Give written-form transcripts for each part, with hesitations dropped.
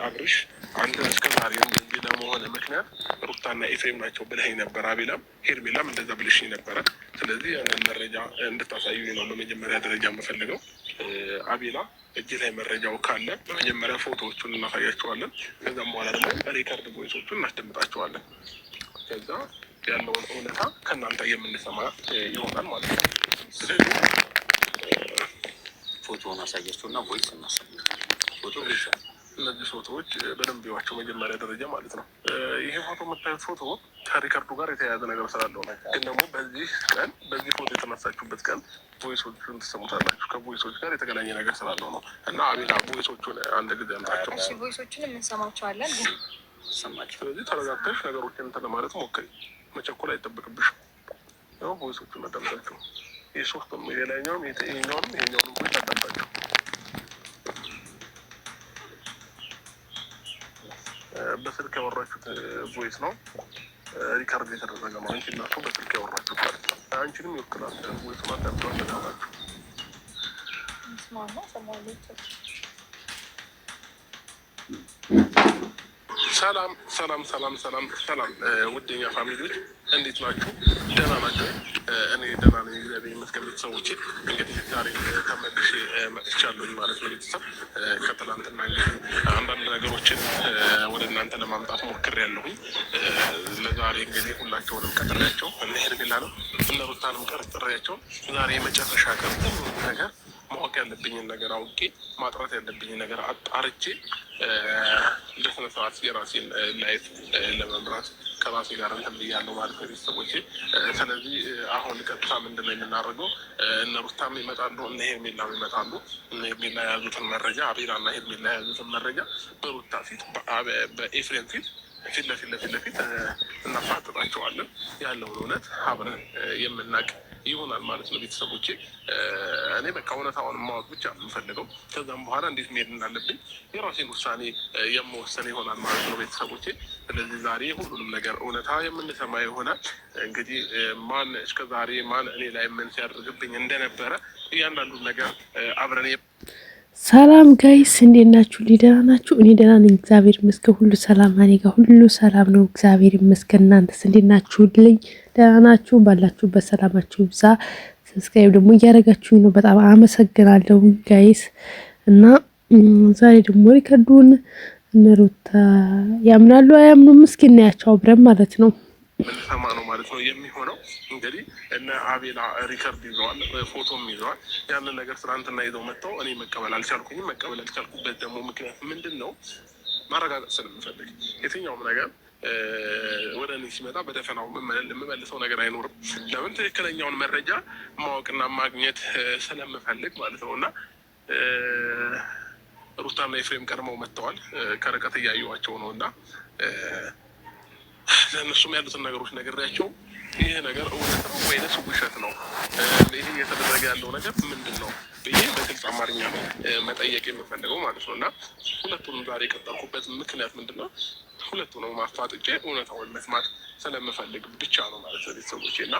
አብርሽ አንተ እስከዛሬ እንደዚህ ለመሆነ ምክንያት ሩታና ኤፍሬም ናቸው ብለኸኝ ነበር። አቤላም ሄርሜላም እንደዛ ብልሽኝ ነበረ። ስለዚህ ያንን መረጃ እንድታሳዩኝ ነው በመጀመሪያ ደረጃ የምፈልገው። አቤላ እጅ ላይ መረጃው ካለ በመጀመሪያ ፎቶዎቹን እናሳያቸዋለን። ከዛም በኋላ ደግሞ ሪከርድ ቮይሶቹን እናስደምጣቸዋለን። ከዛ ያለውን እውነታ ከእናንተ የምንሰማ ይሆናል ማለት ነው። ስለዚህ ፎቶውን አሳያቸውና ቮይስ እናሰማለን። ፎቶ ብቻ እነዚህ ፎቶዎች በደንብ ይዋቸው መጀመሪያ ደረጃ ማለት ነው። ይሄ ፎቶ የምታዩት ፎቶ ከሪከርዱ ጋር የተያያዘ ነገር ስላለው ነው። ግን ደግሞ በዚህ ቀን በዚህ ፎቶ የተነሳችሁበት ቀን ቮይሶቹን ትሰሙታላችሁ። ከቮይሶች ጋር የተገናኘ ነገር ስላለው ነው። እና አቤላ ቮይሶቹን አንድ ጊዜ አምጣቸው። ቮይሶቹን የምንሰማቸዋለን ሰማቸው። ስለዚህ ተረጋግተሽ ነገሮችን እንትን ለማለት ሞክሪ። መቸኮል አይጠበቅብሽም። ያው ቮይሶቹን አዳምጣቸው። የሶስቱም የላይኛውም ይሄኛውንም ቮይስ አዳምጣቸው። በስልክ ያወራችሁት ቮይስ ነው። ሪካርድ የተደረገ ነው። አንቺ እና በስልክ ያወራችሁት ማለት ነው። አንቺንም ይወክላል። ቮይሱን አዳምጣችሁ ናችሁ። ሰላም ሰላም ሰላም ሰላም ሰላም ውደኛ ፋሚሊዎች እንዴት ናችሁ? ደህና ናቸው? እኔ ደህና ነኝ፣ እግዚአብሔር ይመስገን። ቤተሰቦቼ እንግዲህ ዛሬ ተመልሼ መጥቻለሁኝ ማለት ነው። ቤተሰብ ከትላንትና እንግዲህ አንዳንድ ነገሮችን ወደ እናንተ ለማምጣት ሞክሬያለሁኝ። ለዛሬ እንግዲህ ሁላቸውንም ቀጥሬያቸው እነ ሄርሜላንም እነ ሩታንም ቀጥሬያቸው ዛሬ የመጨረሻ ቀን ሁሉንም ነገር ማወቅ ያለብኝን ነገር አውቄ ማጥራት ያለብኝን ነገር አጣርቼ በስነ ስርዓት የራሴን ላይፍ ለመምራት ከራሴ ጋር እንትን ብያለሁ ማለት ነው ቤተሰቦቼ። ስለዚህ አሁን ቀጥታ ምንድን ነው የምናደርገው? እነ ሩታም ይመጣሉ፣ እነ ሄርሜላም ይመጣሉ። እነ ሄርሜላ የያዙትን መረጃ አቤላ እና ሄርሜላ የያዙትን መረጃ በሩታ ፊት በኤፍሬም ፊት ለፊት እናፋጥጣቸዋለን። ያለውን እውነት አብረን የምናውቅ ይሆናል ማለት ነው ቤተሰቦቼ። እኔ በቃ እውነታውን ማወቅ ብቻ የምፈልገው፣ ከዛም በኋላ እንዴት መሄድ እንዳለብኝ የራሴን ውሳኔ የምወሰን ይሆናል ማለት ነው ቤተሰቦቼ። ስለዚህ ዛሬ ሁሉንም ነገር እውነታ የምንሰማ ይሆናል። እንግዲህ ማን እስከ ዛሬ ማን እኔ ላይ ምን ሲያደርግብኝ እንደነበረ እያንዳንዱን ነገር አብረን ሰላም ጋይስ እንዴት ናችሁ? ደህና ናችሁ? እኔ ደህና ነኝ፣ እግዚአብሔር ይመስገን። ሁሉ ሰላም እኔ ጋር ሁሉ ሰላም ነው፣ እግዚአብሔር ይመስገን። እናንተስ እንዴት ናችሁልኝ? ደህና ናችሁ? ባላችሁበት ሰላማችሁ ይብዛ። ሰብስክራይብ ደግሞ እያደረጋችሁኝ ነው፣ በጣም አመሰግናለሁ ጋይስ። እና ዛሬ ደግሞ ሪከርዱን እነ ሩታ ያምናሉ አያምኑም እስኪ እናያቸው አብረን ማለት ነው። ምንሰማ ነው ማለት ነው የሚሆነው። እንግዲህ እነ አቤላ ሪከርድ ይዘዋል፣ ፎቶም ይዘዋል። ያንን ነገር ትናንትና ይዘው መጥተው እኔ መቀበል አልቻልኩኝም። መቀበል ያልቻልኩበት ደግሞ ምክንያት ምንድን ነው? ማረጋገጥ ስለምፈልግ የትኛውም ነገር ወደ እኔ ሲመጣ በደፈናው የምመልሰው ነገር አይኖርም። ለምን? ትክክለኛውን መረጃ ማወቅና ማግኘት ስለምፈልግ ማለት ነው። እና ሩታና ኤፍሬም ቀድመው መጥተዋል። ከርቀት እያየኋቸው ነው እና ለእነሱም ያሉትን ነገሮች ነግሬያቸው ይህ ነገር እውነት ነው ወይንስ ውሸት ነው፣ ይህ እየተደረገ ያለው ነገር ምንድን ነው ብዬ በግልጽ አማርኛ ነው መጠየቅ የምፈልገው ማለት ነው። እና ሁለቱንም ዛሬ የቀጠልኩበት ምክንያት ምንድን ነው? ሁለቱንም ማፋጥጬ እውነታውን መስማት ስለምፈልግ ብቻ ነው ማለት ነው ቤተሰቦቼ። እና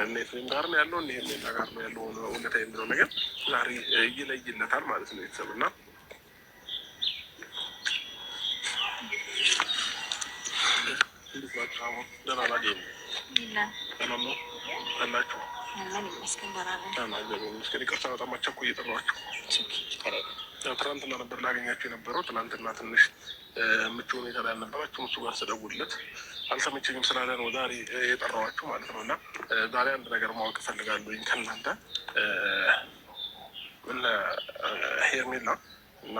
እነ ኤፍሬም ጋር ነው ያለው እነ ሄርሜላ ጋር ነው ያለው እውነታ የሚለው ነገር ዛሬ ይለይለታል ማለት ነው ቤተሰብ። እና ደህና ናችሁ? ሰላም ነው አላችሁ? ይቅርታ በጣም አስቸኩዬ እየጠራኋችሁ። ትናንትና ነበር ላገኛችሁ የነበረው። ትናንትና ትንሽ ምቹ ሁኔታ ላይ አልነበራችሁም። እሱ ጋር ስደውልለት አልተመቸኝም ስላለ ነው ዛሬ የጠራኋችሁ ማለት ነው። እና ዛሬ አንድ ነገር ማወቅ እፈልጋለሁኝ ከእናንተ። እነ ሄርሜላ እና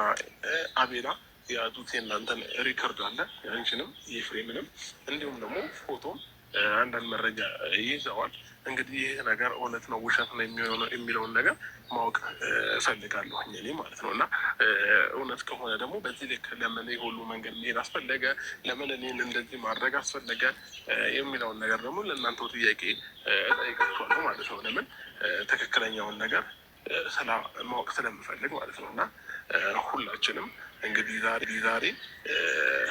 አቤላ የያዙት የእናንተን ሪከርድ አለ፣ አንቺንም የኤፍሬምንም እንዲሁም ደግሞ ፎቶም አንዳንድ መረጃ ይዘዋል። እንግዲህ ይህ ነገር እውነት ነው ውሸት ነው የሚለውን ነገር ማወቅ እፈልጋለሁኝ እኔ ማለት ነው። እና እውነት ከሆነ ደግሞ በዚህ ልክ ለምን የሁሉ መንገድ መሄድ አስፈለገ፣ ለምን እኔን እንደዚህ ማድረግ አስፈለገ የሚለውን ነገር ደግሞ ለእናንተው ጥያቄ እጠይቃችኋለሁ ማለት ነው። ለምን ትክክለኛውን ነገር ማወቅ ስለምፈልግ ማለት ነው። እና ሁላችንም እንግዲህ ዛሬ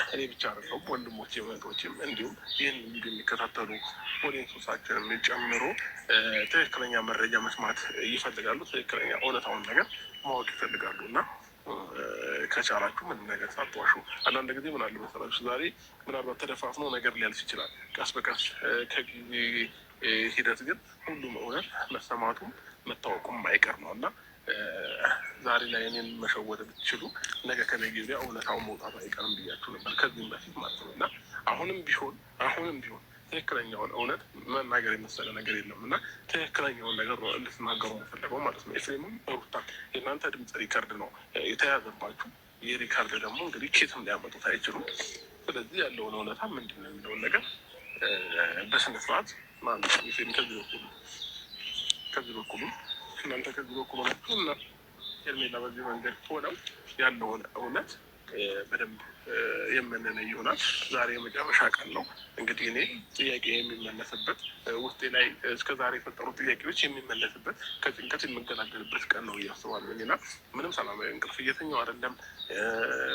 እኔ ብቻ አይደለሁም ወንድሞቼም እህቶቼም እንዲሁም ይህን ቪዲዮ የሚከታተሉ ኦዲየንሶቻችንም ጨምሮ ትክክለኛ መረጃ መስማት ይፈልጋሉ። ትክክለኛ እውነታውን ነገር ማወቅ ይፈልጋሉ። እና ከቻላችሁ ምንም ነገር ሳትዋሹ። አንዳንድ ጊዜ ምን አለ መሰላችሁ ዛሬ ምናልባት ተደፋፍኖ ነገር ሊያልፍ ይችላል። ቀስ በቀስ ከጊዜ ሂደት ግን ሁሉም እውነት መሰማቱም መታወቁም አይቀር ነው እና ዛሬ ላይ እኔን መሸወድ ብትችሉ ነገ ከነገ ወዲያ እውነታውን መውጣቱ አይቀርም ብያችሁ ነበር ከዚህም በፊት ማለት ነው እና አሁንም ቢሆን ትክክለኛውን እውነት መናገር የመሰለ ነገር የለም እና ትክክለኛውን ነገር ነው እንድትናገሩ የምፈልገው ማለት ነው። ኤፍሬምም ሩታ የእናንተ ድምፅ ሪከርድ ነው የተያዘባችሁ። ይህ ሪከርድ ደግሞ እንግዲህ ኬትም ሊያመጡት አይችሉም። ስለዚህ ያለውን እውነታ ምንድን ነው የሚለውን ነገር በስነስርዓት ማለት ነው። ኤፍሬም ከዚህ በኩሉ እናንተ ከዚህ በኩል ሆናችሁ እና ሄርሜላ በዚህ መንገድ ሆነው ያለውን እውነት በደንብ የምንለይ ይሆናል። ዛሬ የመጨረሻ ቀን ነው እንግዲህ እኔ ጥያቄ የሚመለስበት ውስጤ ላይ እስከ ዛሬ የፈጠሩ ጥያቄዎች የሚመለስበት ከጭንቀት የምገላገልበት ቀን ነው እያስባለሁ እና ምንም ሰላማዊ እንቅልፍ እየተኛው አይደለም።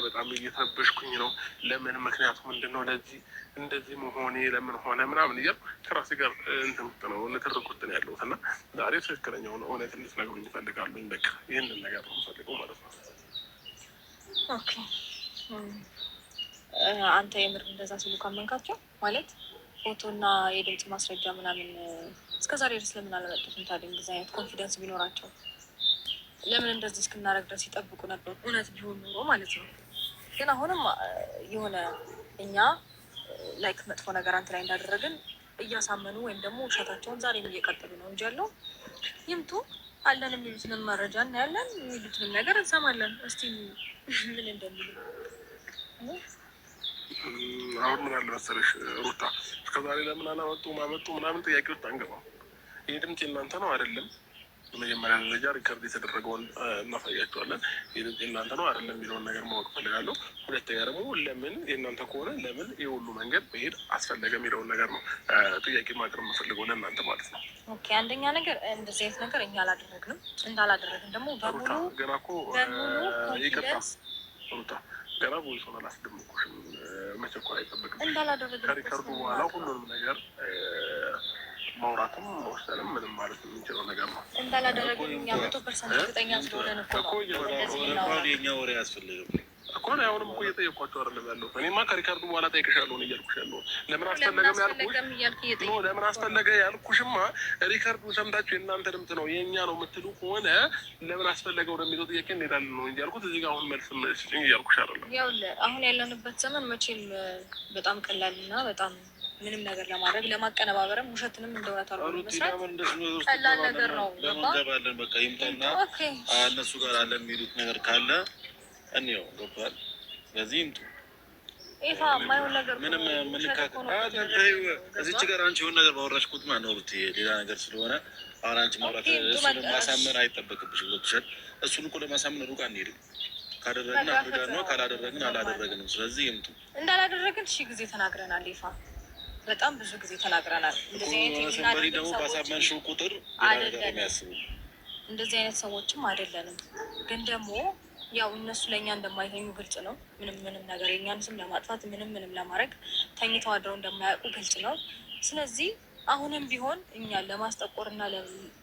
በጣም እየተረበሽኩኝ ነው። ለምን ምክንያቱ ምንድን ነው ለዚህ እንደዚህ መሆኔ ለምን ሆነ ምናምን እያልኩ ከራሴ ጋር እንትን ውስጥ ነው ንትርክ ውስጥ ነው ያለሁት እና ዛሬ ትክክለኛውን እውነት እንድትነግሩኝ ይፈልጋሉ። በቃ ይህንን ነገር ነው የምፈልገው ማለት ነው። ኦኬ አንተ የምር እንደዛ ሲሉ ካመንካቸው ማለት ፎቶና የድምፅ ማስረጃ ምናምን እስከዛሬ ድረስ ለምን አለመጡትም? ታዲያ እንደዚህ አይነት ኮንፊደንስ ቢኖራቸው ለምን እንደዚህ እስክናደርግ ድረስ ይጠብቁ ነበር? እውነት ቢሆን ኖሮ ማለት ነው። ግን አሁንም የሆነ እኛ ላይክ መጥፎ ነገር አንተ ላይ እንዳደረግን እያሳመኑ ወይም ደግሞ ውሸታቸውን ዛሬም እየቀጠሉ ነው እንጂ ያለው ይምጡ አለን የሚሉትንም መረጃ እናያለን፣ የሚሉትንም ነገር እንሰማለን። እስቲ ምን እንደሚሉ አሁን ምን አለ መሰለሽ ሩታ እስከዛሬ ለምን አላመጡ ምናምን ጥያቄ ውስጥ አንገባም። ይህ ድምፅ የእናንተ ነው አይደለም? በመጀመሪያ ደረጃ ሪከርድ የተደረገውን እናሳያቸዋለን። ይህ ድምፅ የእናንተ ነው አይደለም የሚለውን ነገር ማወቅ ፈልጋለሁ። ሁለተኛ ደግሞ ለምን የእናንተ ከሆነ ለምን የሁሉ መንገድ መሄድ አስፈለገ የሚለውን ነገር ነው ጥያቄ ማቅረብ የምፈልገው ለእናንተ ማለት ነው። ኦኬ አንደኛ ነገር እንደዚህ አይነት ነገር እኛ አላደረግንም። እንዳላደረግን ደግሞ በሙሉ ገና እኮ ይቅርታ ሩታ ገና ቦይሶን አላስደምኩሽም። መቸኮል አይጠበቅም። ከሪከርዱ በኋላ ሁሉንም ነገር ማውራትም መወሰንም ምንም ማለት የምንችለው ነገር ነው። እንዳላደረግን እኛ 100% እርግጠኛ ስለሆነን እኮ የኛ ወሬ አያስፈልግም እኮ ነው። አሁንም እኮ እየጠየኳቸው አይደለም ያለው። እኔማ ከሪከርዱ በኋላ ጠይቅሻለሁ ነው እያልኩሽ ያለው። ለምን አስፈለገም ያልኩሽ ነው። ለምን አስፈለገ ያልኩሽማ ሪከርዱ ሰምታችሁ የእናንተ ድምፅ ነው የእኛ ነው የምትሉ ከሆነ ለምን አስፈለገ ወደሚለው ጥያቄ እንሄዳለን ነው እንጂ ያልኩት እዚህ ጋር አሁን መልስ ስጭኝ እያልኩሽ አይደለም። ያው አሁን ያለንበት ዘመን መቼም በጣም ቀላልና በጣም ምንም ነገር ለማድረግ ለማቀነባበርም ውሸትንም እንደሆነ ታርጉ መስራት ቀላል ነገር ነው። ገባለን በቃ ይምጣና እነሱ ጋር አለ የሚሉት ነገር ካለ እኔው ገባል። ስለዚህ ይምጡ። ይፋ ማይሆን ነገር ምንም እዚች ጋር አንቺ የሆነ ነገር ባወራሽ ቁጥማ ኖሩት ሌላ ነገር ስለሆነ አሁን አንቺ ማውራት እሱን ማሳመን አይጠበቅብሽም። ገብቶሻል? እሱን እኮ ለማሳመን ሩቅ አንሄድም። ካደረግን አድርገን ነው፣ ካላደረግን አላደረግንም። ስለዚህ ይምጡ። እንዳላደረግን ሺህ ጊዜ ተናግረናል። ይፋ በጣም ብዙ ጊዜ ተናግረናል። እንደዚህ አይነት ደግሞ ባሳመንሽው ቁጥር የሚያስቡ እንደዚህ አይነት ሰዎችም አይደለንም። ግን ደግሞ ያው እነሱ ለእኛ እንደማይተኙ ግልጽ ነው። ምንም ነገር የእኛን ስም ለማጥፋት ምንም ለማድረግ ተኝተው አድረው እንደማያውቁ ግልጽ ነው። ስለዚህ አሁንም ቢሆን እኛን ለማስጠቆር እና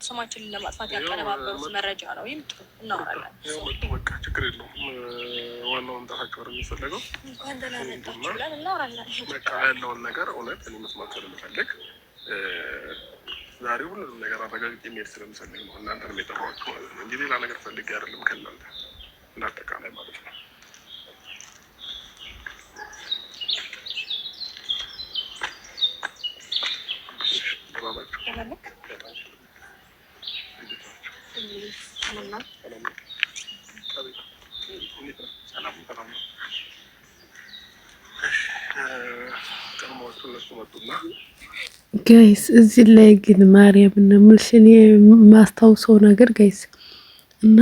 ስማችንን ለማጥፋት ያቀነባበሩት መረጃ ነው። ይምጡ፣ እናወራለን። በቃ ችግር የለውም። ዋናው መምጣታቸው ነው የሚፈለገው። እንኳን ደህና መጣችሁ ብለን እናወራለን። በቃ ያለውን ነገር እውነት እኔ መስማት ስለምፈልግ ዛሬ ሁሉንም ነገር አረጋግጬ የሚሄድ ስለምፈልግ ነው እናንተንም የጠራኋችሁ ማለት ነው እንጂ ሌላ ነገር ፈልጌ አይደለም ከእናንተ እንዳጠቃላይ ማለት ነው። ጋይስ እዚህ ላይ ግን ማርያም እንደምልሽ እኔ የማስታውሰው ነገር ጋይስ እና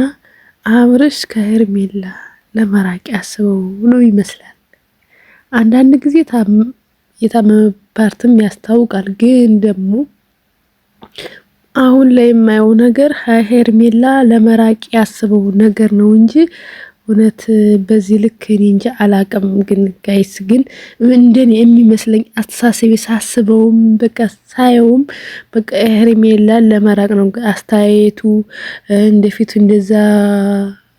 አብርሽ ከሄርሜላ ለመራቅ ያስበው ነው ይመስላል። አንዳንድ ጊዜ የታመመባትም ያስታውቃል። ግን ደግሞ አሁን ላይ የማየው ነገር ሄርሜላ ለመራቅ ያስበው ነገር ነው እንጂ እውነት በዚህ ልክ እኔ እንጂ አላቅም። ግን ጋይስ ግን እንደኔ የሚመስለኝ አስተሳሰቤ ሳስበውም በቃ ሳየውም በቃ ሄርሜላ ለመራቅ ነው። አስተያየቱ እንደፊቱ እንደዛ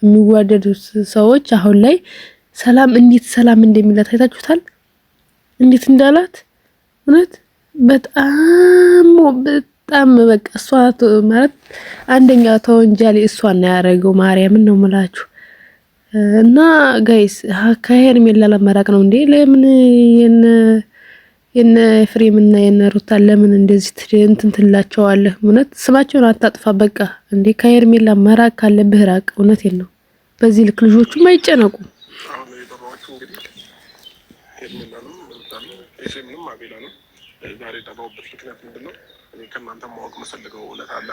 የሚዋደዱት ሰዎች አሁን ላይ ሰላም እንዴት ሰላም እንደሚላት አይታችሁታል? እንዴት እንዳላት እውነት በጣም በቃ እሷ ማለት አንደኛ ተወንጃሌ እሷን ነው ያደረገው። ማርያምን ነው የምላችሁ። እና ጋይስ ከሄርሜላ ለመራቅ ነው እንዴ? ለምን የነ ኤፍሬም እና የነ ሩታ ለምን እንደዚህ እንትን ትላቸዋለህ? እውነት ስማቸውን አታጥፋ በቃ እንዴ። ከሄርሜላ መራቅ ካለብህ ራቅ። እውነቴን ነው። በዚህ ልክ ልጆቹም አይጨነቁ። ዛሬ ጠባውበት ምክንያት ምንድን ነው? እኔ ከእናንተ ማወቅ መፈልገው እውነት አለ።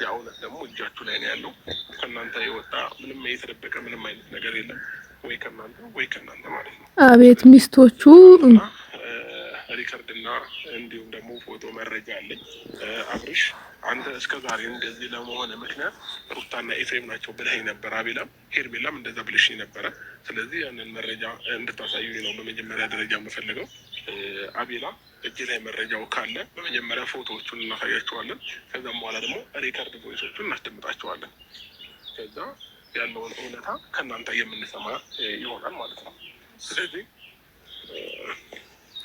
ያ እውነት ደግሞ እጃችሁ ላይ ነው ያለው። ከእናንተ የወጣ ምንም የተደበቀ ምንም አይነት ነገር የለም። ወይ ከእናንተ ማለት ነው። አቤት ሚስቶቹ ሪከርድና እንዲሁም ደግሞ ፎቶ መረጃ አለኝ። አብርሽ አንተ እስከ ዛሬ እንደዚህ ለመሆነ ምክንያት ሩታና ኤፍሬም ናቸው ብለኸኝ ነበር። አቤላም ሄርሜላም እንደዛ ብልሽኝ ነበረ። ስለዚህ ያንን መረጃ እንድታሳዩኝ ነው በመጀመሪያ ደረጃ የምፈልገው። አቤላ እጅ ላይ መረጃው ካለ በመጀመሪያ ፎቶዎቹን እናሳያቸዋለን። ከዛም በኋላ ደግሞ ሪከርድ ቮይሶቹን እናስደምጣቸዋለን። ከዛ ያለውን እውነታ ከእናንተ የምንሰማ ይሆናል ማለት ነው። ስለዚህ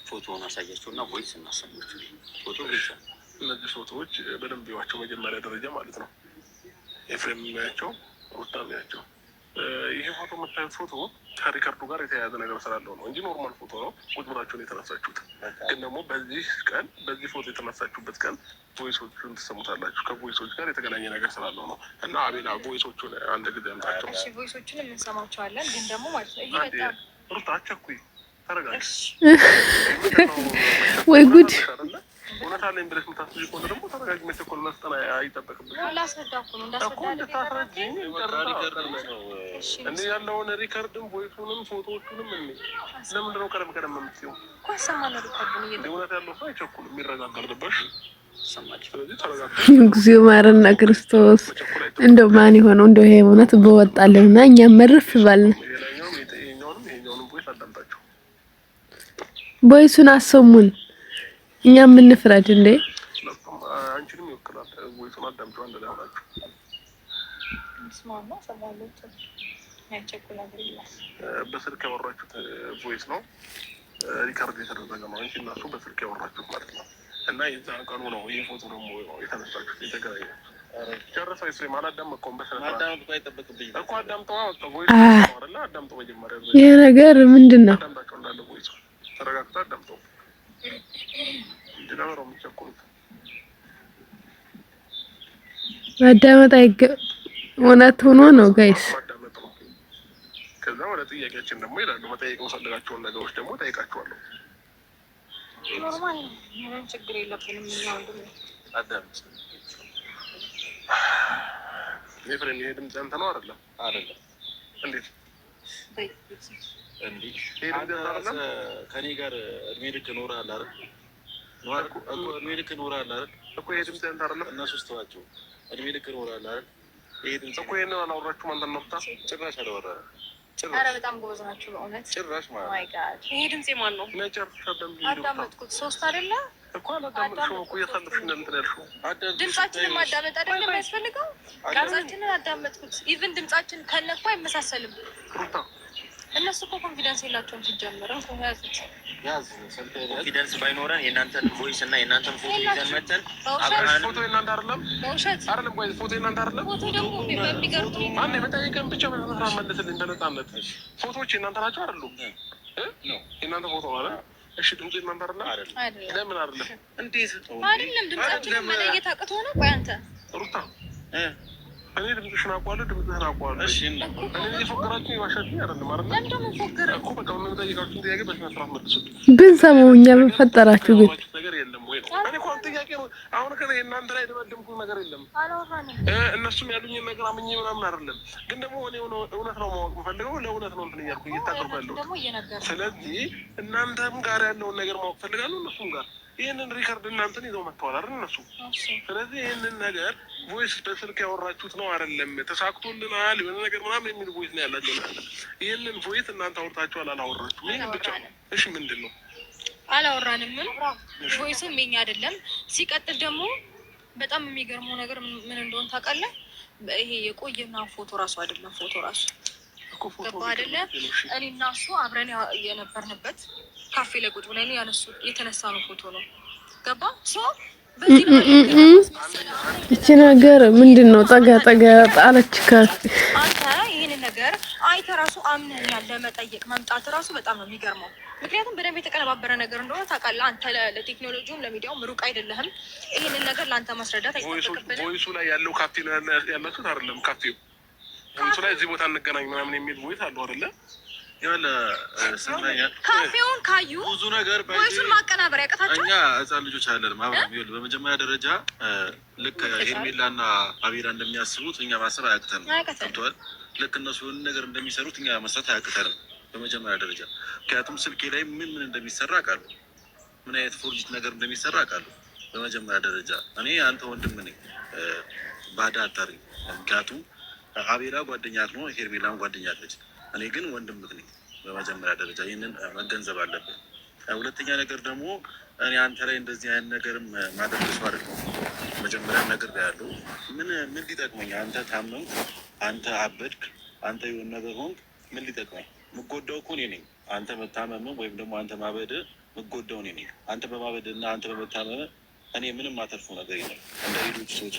ፎቶውን አሳያቸው እና ቮይስ እናሰማቸው። ፎቶ ብቻ እነዚህ ፎቶዎች በደንብ ይዋቸው መጀመሪያ ደረጃ ማለት ነው። ኤፍሬም ያቸው፣ ሩታ ያቸው። ይሄ ፎቶ የምታዩት ፎቶ ከሪከርዱ ጋር የተያያዘ ነገር ስላለው ነው እንጂ ኖርማል ፎቶ ነው። ቁጭ ብላችሁን የተነሳችሁት። ግን ደግሞ በዚህ ፎቶ የተነሳችሁበት ቀን ቮይሶቹን ትሰሙታላችሁ። ከቮይሶች ጋር የተገናኘ ነገር ስላለው ነው። እና አቤላ ቮይሶቹን አንድ ጊዜ አምጣቸው። ቮይሶቹን እንሰማቸዋለን። ግን ደግሞ ማለት ነው ይሄ በጣም ሩታ አቸኩይ ተረጋጊ። ወይ ጉድ! እውነት አለኝ ብለሽ የምታስቢ ከሆነ ደግሞ ተረጋጊ። መቸኮል መስጠን አይጠበቅብሽም። እኔ ያለውን ሪከርድም ቮይሱንም ፎቶዎቹንም ለምንድን ነው ቀደም የምትይው? እውነት ያለው ሰው አይቸኩልም፣ ይረጋጋልበሽ። እግዚኦ ማረና ክርስቶስ። እንደው ማን የሆነው እንደው ይሄ እውነት በወጣልንና እኛም መርፍ ባልን ቦይሱን አሰሙን። እኛ ምን ፍረድ እንዴ? አንቺንም ይወክላል። ቦይሱን አዳምጪው። አንድ ላይ ሆናችሁ በስልክ ያወራችሁት ቮይስ ነው፣ ሪካርድ የተደረገ ነው እንጂ እናሱ በስልክ ያወራችሁት ማለት ነው። እና የዛን ቀኑ ነው ይህ ፎቶ ደግሞ የተነሳችሁት የተገናኘ ጨረሰው። ኤፍሬም አላዳመጥከውም። በስነስርዓት እኮ አዳምጠዋ። ቮይስ ነው አዳምጠው መጀመሪያ። ይሄ ነገር ምንድን ነው? አዳምጣቸው እንዳለ ቮይስ ተረጋግታ አዳምጠው። እንዲናመረው የሚቸኩሉት ማዳመጥ እውነት ሆኖ ነው ጋይስ። ማዳመጥ ነው። ከዛ ወደ ጥያቄያችን ደግሞ ይላሉ። መጠየቅ የምፈልጋቸውን ነገሮች ደግሞ ጠይቃቸዋለሁ። ኖርማል ነው። ምንም ችግር የለብንም። አዳምጥ። ኤፍሬም ይሄ ድምፅ አንተ ነው አይደለም? አይደለም። እንዴት እንዴ? ከኔ ጋር እድሜ ልክ ኖረሃል አይደል? እድሜ ልክ ኖረሃል አይደል? እኮ ይሄ ድምፅ አንተ አይደለም? እነሱ ስተዋቸው እድሜ ልክ ኖረሃል አይደል? ይሄ ድምፅ እኮ ይሄንን አላወራችሁም። አንተ ነው ጭራሽ አላወራንም። ኧረ በጣም ጎበዝ ናችሁ በእውነት ጭራሽ ማለት ማይ ጋድ። ይሄ ድምፅ የማን ነው? አዳመጥኩት። ሶስት አይደለ እኮ አላዳመጥሽውም እኮ እየሳለፍሽ እንትን ያልሽው ድምጻችንን ማዳመጥ አይደለም የሚያስፈልገው። ድምጻችንን አዳመጥኩት። ኢቭን ድምጻችን ከእነ እኮ አይመሳሰልም። እነሱ እኮ ኮንፊደንስ የላቸውም ሲጀምር። ኮንፊደንስ ባይኖረን የእናንተን ቮይስ እና የእናንተን ፎቶ ይዘን መተን ፎቶ የእናንተ አይደለም፣ በውሸት አይደለም። ቆይ ፎቶ የእናንተ አይደለም። ፎቶ ደግሞ በሚገርም አንዴ መጠየቅን ብቻ በስራ መልስልኝ በነፃነት። ፎቶዎች የእናንተ ናቸው አይደሉም? የእናንተ ፎቶ ማለት እሺ። ድምፁ የእናንተ አይደለም? ለምን አይደለም? እንዴት አይደለም? ድምጻችንን መለየት አቅቶ ነው? ቆይ አንተ ሩታ እኔ ድምፅሽን አውቀዋለሁ፣ ድምፅህን አውቀዋለሁ። እሺ እኔ የፎገራችሁ የዋሻችሁ አይደለም አይደል? ለምን ፎገረ እኮ በቃ ምን ጠይቃችሁ ጥያቄ በስነ ስርዓት መልሱት። ብንሰማው እኛ ምን ፈጠራችሁ ግን ነገር የለም ወይ ነው? እኔ እኮ ጥያቄ ነው አሁን እናንተ ላይ ደመደምኩት ነገር የለም። አላወራንም። እነሱም ያሉኝን ነገር አምኜ ምናምን አይደለም። ግን ደግሞ እኔ እውነት ነው ማወቅ የምፈልገው፣ ለእውነት ነው እንትን እያልኩ እየታገልኩ ያለሁት። ስለዚህ እናንተም ጋር ያለውን ነገር ማወቅ ፈልጋለሁ፣ እነሱም ጋር ይህንን ሪከርድ እናንተን ይዘው መጥተዋል አይደል እነሱ። ስለዚህ ይህንን ነገር ቮይስ በስልክ ያወራችሁት ነው አይደለም፣ ተሳክቶልናል የሆነ ነገር ምናምን የሚል ቮይስ ነው ያላቸው ያለ። ይህንን ቮይስ እናንተ አውርታችኋል አላወራችሁም? ይህን ብቻ እሺ። ምንድን ነው አላወራንም? ቮይሱም የኛ አይደለም። ሲቀጥል ደግሞ በጣም የሚገርመው ነገር ምን እንደሆነ ታውቃለህ? ይሄ የቆየና ፎቶ ራሱ አይደለም። ፎቶ ራሱ ገባ አይደለ? እኔ እና እሱ አብረን የነበርንበት ካፌ ላይ ቁጭ ብለን የተነሳ ነው ፎቶ ነው። ገባ እቺ ነገር ምንድን ነው? ጠጋ ጠጋ ጣለች። አንተ ይህንን ነገር አይተህ ራሱ አምነኛል ለመጠየቅ መምጣት ራሱ በጣም ነው የሚገርመው። ምክንያቱም በደንብ የተቀነባበረ ነገር እንደሆነ ታውቃለህ። አንተ ለቴክኖሎጂውም ለሚዲያውም ሩቅ አይደለህም። ይህንን ነገር ለአንተ ማስረዳት አይጠበቅብንም። ቮይሱ ላይ ያለው ካፌ ነው ያላችሁት አይደለም? ካፌው ቮይሱ ላይ እዚህ ቦታ እንገናኝ ምናምን የሚል ቮይስ አለው አይደለ? ካፌውን ካዩ ብዙ ነገር ቮይሱን ማቀናበር ያቀታቸው እኛ ህፃን ልጆች አይደለም። አብረን በመጀመሪያ ደረጃ ልክ ሄርሜላና አቤላ እንደሚያስቡት እኛ ማሰብ አያቅተንም። ልክ እነሱ የሆነ ነገር እንደሚሰሩት እኛ መስራት አያቅተንም በመጀመሪያ ደረጃ። ምክንያቱም ስልኬ ላይ ምን እንደሚሰራ አውቃለሁ፣ ምን አይነት ፎርጂት ነገር እንደሚሰራ አውቃለሁ። በመጀመሪያ ደረጃ እኔ አንተ ወንድም ነኝ፣ ባዳ አታሪ። ምክንያቱም አቤላ ጓደኛ ነው፣ ሄርሜላም ጓደኛ አለች። እኔ ግን ወንድምህ ነኝ። በመጀመሪያ ደረጃ ይህንን መገንዘብ አለብን። ሁለተኛ ነገር ደግሞ እኔ አንተ ላይ እንደዚህ አይነት ነገርም ማድረግ ሰው አይደለም። መጀመሪያ ነገር ያለው ምን ሊጠቅመኝ? አንተ ታመምክ፣ አንተ አበድክ፣ አንተ የሆነ ነገር ሆንክ፣ ምን ሊጠቅመኝ? የምጎዳው እኮ እኔ ነኝ። አንተ መታመም ወይም ደግሞ አንተ ማበድ የምጎዳው እኔ ነኝ። አንተ በማበድ እና አንተ በመታመም እኔ ምንም አተርፎ ነገር የለም። እንደ ሌሎች ሰዎች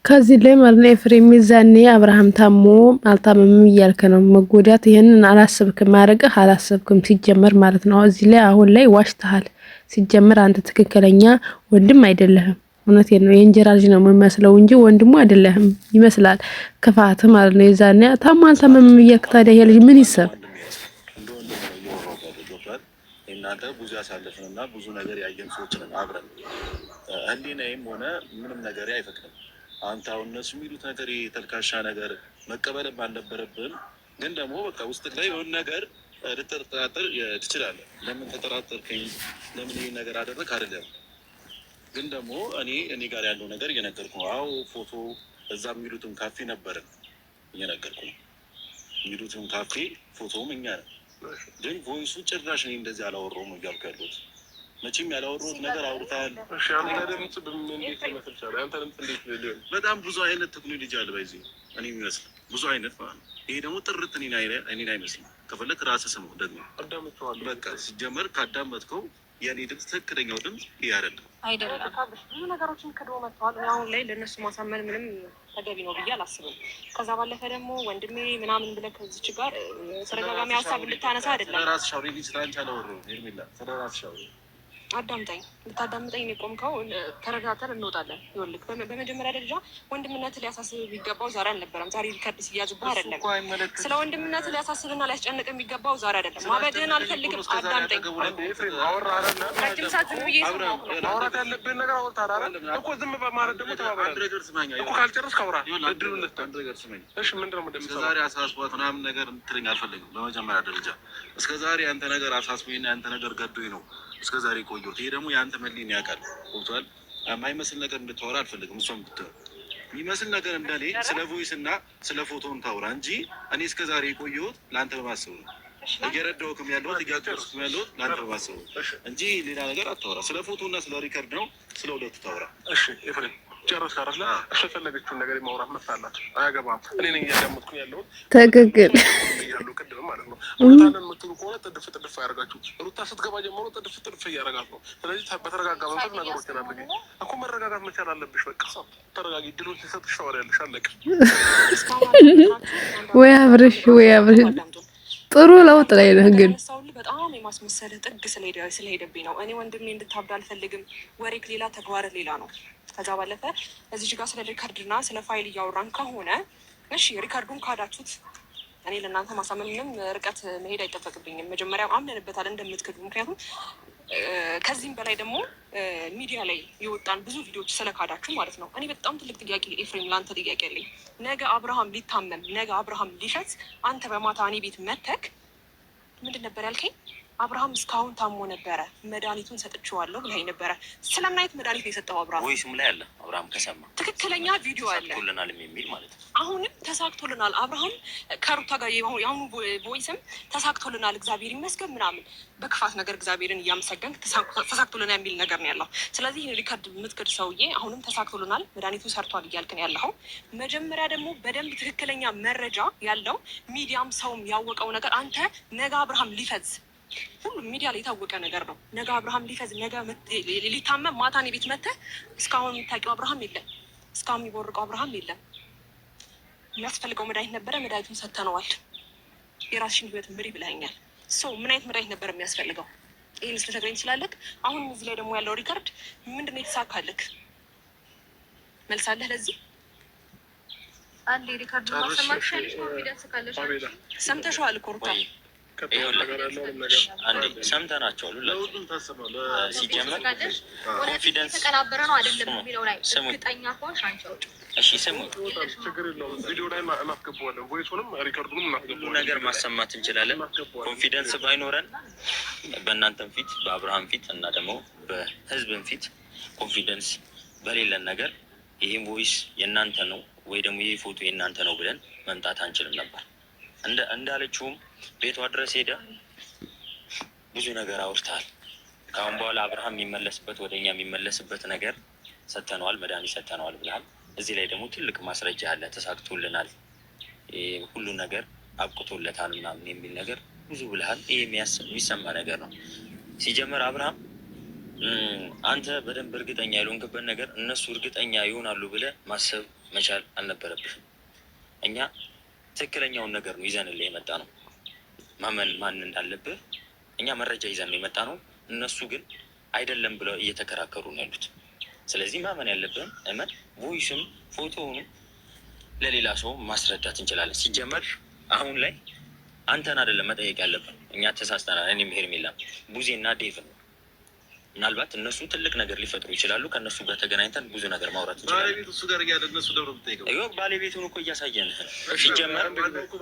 ከዚህ ላይ ማለት ነው ኤፍሬም፣ ሚዛኔ አብርሃም ታሞ አልታመምም እያልክ ነው መጎዳት። ይሄንን አላሰብክም፣ ማድረግህ አላሰብክም ሲጀመር ማለት ነው። እዚህ ላይ አሁን ላይ ዋሽተሃል። ሲጀመር አንተ ትክክለኛ ወንድም አይደለህም። እውነቴን ነው። የእንጀራ ልጅ ነው የምመስለው እንጂ ወንድሙ አይደለህም ይመስላል። ክፋት ማለት ነው። የዛኔ ታሞ አልታመምም እያልክ ታዲያ ይሄ ልጅ ምን ይሰብ? እናንተ ብዙ ያሳለፍን እና ብዙ ነገር ያየን ሰዎች ነን አብረን። ህሊናዬም ሆነ ምንም ነገር አይፈቅድም። አንተ አሁን እነሱ የሚሉት ነገር የተልካሻ ነገር መቀበልም አልነበረብን። ግን ደግሞ በቃ ውስጥ ላይ የሆነ ነገር ልትጠራጠር ትችላለህ። ለምን ተጠራጠርከኝ? ለምን ይህ ነገር አደረግ አይደለም። ግን ደግሞ እኔ ጋር ያለው ነገር እየነገርኩ ነው። አዎ ፎቶ እዛ የሚሉትም ካፌ ነበርን እየነገርኩ ነው። የሚሉትም ካፌ ፎቶውም እኛ ነን። ግን ቮይሱ ጭራሽ እኔ እንደዚህ አላወራሁም እያልኩ ያለሁት። መቼም ያላወራሁት ነገር አውርተሃል። በጣም ብዙ አይነት ቴክኖሎጂ አለ በዚህ እኔ የሚመስል ብዙ አይነት ማለት ነው። ይሄ ደግሞ ጥርት እኔን አይመስልም። ከፈለክ ራስህ ስማው ደግሞ በቃ ሲጀመር ካዳመጥከው የኔ ድምፅ ትክክለኛው ድምፅ ይሄ አይደለም። ብዙ ነገሮችን ክድሮ መጥተዋል። አሁን ላይ ለእነሱ ማሳመን ምንም ተገቢ ነው ብዬ አላስብም። ከዛ ባለፈ ደግሞ ወንድሜ ምናምን ብለህ ከዚች ጋር ተደጋጋሚ ሀሳብ እንድታነሳ አይደለም። ስለራስሽ አውሪ፣ ስለአንቺ አላወራሁም ሄርሜላ፣ ስለራስሽ አውሪ። አዳምጠኝ። ልታዳምጠኝ የቆምከው ተረጋግተን እንወጣለን። ይኸውልህ በመጀመሪያ ደረጃ ወንድምነት ሊያሳስብ የሚገባው ዛሬ አልነበረም። ዛሬ ሪከርድ ሲያዝብህ አይደለም። ስለ ወንድምነት ሊያሳስብና ሊያስጨንቅ የሚገባው ዛሬ አይደለም። ማበድህን አልፈልግም። አዳምጠኝ። ረጅም ሰዓት ዝም ብዬ ማውራት ያለብህን ነገር አውርተሃል እኮ። ዝም በማለት ደግሞ ተባባሪ እኮ ካልጨረስክ አውራ። እድሉን እሺ፣ ምንድን ነው እስከዛሬ አሳስቧት ምናምን ነገር እንድትለኝ አልፈልግም። በመጀመሪያ ደረጃ እስከዛሬ አንተ ነገር አሳስቦኝና አንተ ነገር ገዶኝ ነው እስከ ዛሬ ቆየሁት። ይሄ ደግሞ የአንተ መሊን ያውቃል። ቦታል የማይመስል ነገር እንድታወራ አልፈልግም። እሷም ብትሆን የሚመስል ነገር እንደኔ ስለ ቮይስ እና ስለ ፎቶን ታውራ እንጂ እኔ እስከ ዛሬ የቆየሁት ለአንተ በማሰቡ ነው። እየረዳሁህም ያለሁት እያገዝኩህም ያለሁት ለአንተ በማሰቡ እንጂ ሌላ ነገር አታወራ። ስለ ፎቶ እና ስለ ሪከርድ ነው፣ ስለ ሁለቱ ታውራ። እሺ ኤፍሬም ጨረስክ አይደለ? እሱ የፈለገችውን ነገር የማውራት መብት አላት። አያገባም። እኔ ነኝ እያዳመጥኩኝ ያለሁት። ትክክል ያለው ቅድም ማለት ነው። ሩታንን የምትሉ ከሆነ ጥድፍ ጥድፍ ያደርጋችሁ። ሩታ ስትገባ ጀምሮ ጥድፍ ጥድፍ እያደረጋት ነው። ስለዚህ በተረጋጋ መንፈስ ነገሮችን አድርጊ እኮ። መረጋጋት መቻል አለብሽ። በቃ ተረጋጊ። ድሎች ሲሰጥሽ ታወሪያለሽ። አለቀ። ወይ አብረሽ ጥሩ ለውጥ ላይ ነህ። ግን በጣም የማስመሰልህ ጥግ ስለሄደብኝ ነው። እኔ ወንድሜ እንድታብድ አልፈልግም። ወሬክ ሌላ ተግባርህ ሌላ ነው። ከዛ ባለፈ እዚህ ጋር ስለ ሪካርድና ስለ ፋይል እያወራን ከሆነ እሺ፣ ሪካርዱን ካዳችሁት እኔ ለእናንተ ማሳመን ምንም ርቀት መሄድ አይጠበቅብኝም። መጀመሪያ አምነንበታል እንደምትክዱ። ምክንያቱም ከዚህም በላይ ደግሞ ሚዲያ ላይ የወጣን ብዙ ቪዲዮዎች ስለካዳችሁ ማለት ነው። እኔ በጣም ትልቅ ጥያቄ ኤፍሬም፣ ለአንተ ጥያቄ አለኝ። ነገ አብርሃም ሊታመም፣ ነገ አብርሃም ሊሸት፣ አንተ በማታ እኔ ቤት መተክ ምንድን ነበር ያልከኝ? አብርሃም እስካሁን ታሞ ነበረ፣ መድኃኒቱን ሰጥቼዋለሁ ብለኸኝ ነበረ። ስለምን አይነት መድኃኒት ነው የሰጠው አብርሃም? ወይስም ላይ አለ አብርሃም ከሰማ ትክክለኛ ቪዲዮ አለ ተሳክቶልናል የሚል ማለት ነው። አሁንም ተሳክቶልናል አብርሃም ከሩታ ጋር የአሁኑ ቮይስም ተሳክቶልናል እግዚአብሔር ይመስገን ምናምን በክፋት ነገር እግዚአብሔርን እያመሰገንክ ተሳክቶልናል የሚል ነገር ነው ያለው። ስለዚህ ሪከርድ የምትክድ ሰውዬ አሁንም ተሳክቶልናል መድኃኒቱ ሰርቷል እያልክን ያለው። መጀመሪያ ደግሞ በደንብ ትክክለኛ መረጃ ያለው ሚዲያም ሰውም ያወቀው ነገር አንተ ነገ አብርሃም ሊፈዝ ሁሉም ሚዲያ ላይ የታወቀ ነገር ነው። ነገ አብርሃም ሊፈዝ ነገ ሊታመም ማታኔ ቤት መተህ እስካሁን የምታውቂው አብርሃም የለም፣ እስካሁን የሚቦርቀው አብርሃም የለም። የሚያስፈልገው መድኃኒት ነበረ፣ መድኃኒቱን ሰተነዋል። የራስሽን ህይወት ምሪ ብለኸኛል። ምን አይነት መድኃኒት ነበር የሚያስፈልገው? ይህን ልትነግረኝ ትችላለህ? አሁንም እዚህ ላይ ደግሞ ያለው ሪከርድ ምንድን ነው የተሳካልክ? መልሳለህ ለዚህ አንድ ሪከርድ ማሰማት ኮንፊደንስ ካለሽ ሰምተሽዋል እኮ ሩታ አንዴ ሰምተናቸዋል። ሁላችሁም ሲጀመር ኮንፊደንስ ተቀናበረ ነው አይደለም የሚለው ላይ እርግጠኛ ከሆንሽ አንቺ አውጪ። እሺ ስሙ፣ ችግር የለውም። ቪዲዮ ላይ እናስገባዋለን፣ ቮይሱንም ሪከርዱንም እናስገባዋለን። ነገር ማሰማት እንችላለን። ኮንፊደንስ ባይኖረን በእናንተም ፊት በአብርሃም ፊት እና ደግሞ በህዝብም ፊት ኮንፊደንስ በሌለን ነገር ይህም ቮይስ የእናንተ ነው ወይ ደግሞ ይህ ፎቶ የእናንተ ነው ብለን መምጣት አንችልም ነበር። እንዳለችውም ቤቷ ድረስ ሄደ ብዙ ነገር አውርተሃል። ከአሁን በኋላ አብርሃም የሚመለስበት ወደ እኛ የሚመለስበት ነገር ሰተነዋል፣ መድኃኒት ሰተነዋል ብለሃል። እዚህ ላይ ደግሞ ትልቅ ማስረጃ አለ። ተሳክቶልናል፣ ሁሉ ነገር አብቅቶለታል ምናምን የሚል ነገር ብዙ ብለሃል። ይህ የሚሰማ ነገር ነው። ሲጀመር አብርሃም አንተ በደንብ እርግጠኛ ያልሆንክበት ነገር እነሱ እርግጠኛ ይሆናሉ ብለህ ማሰብ መቻል አልነበረብህም። እኛ ትክክለኛውን ነገር ነው ይዘንልህ የመጣ ነው። ማመን ማን እንዳለብህ እኛ መረጃ ይዘን ነው የመጣ ነው። እነሱ ግን አይደለም ብለው እየተከራከሩ ነው ያሉት። ስለዚህ ማመን ያለብን እመን። ቮይስም ፎቶውንም ለሌላ ሰው ማስረዳት እንችላለን። ሲጀመር አሁን ላይ አንተን አይደለም መጠየቅ ያለብን። እኛ ተሳስተናል። እኔም ሄርሜላም ቡዜና ዴቭ ነው። ምናልባት እነሱ ትልቅ ነገር ሊፈጥሩ ይችላሉ። ከእነሱ ጋር ተገናኝተን ብዙ ነገር ማውራት እንችላለን። ባለቤቱ እሱ ጋር እያለ እነሱ ደብረ ብጠይቀው ባለቤቱን እኮ እያሳየን ሲጀመር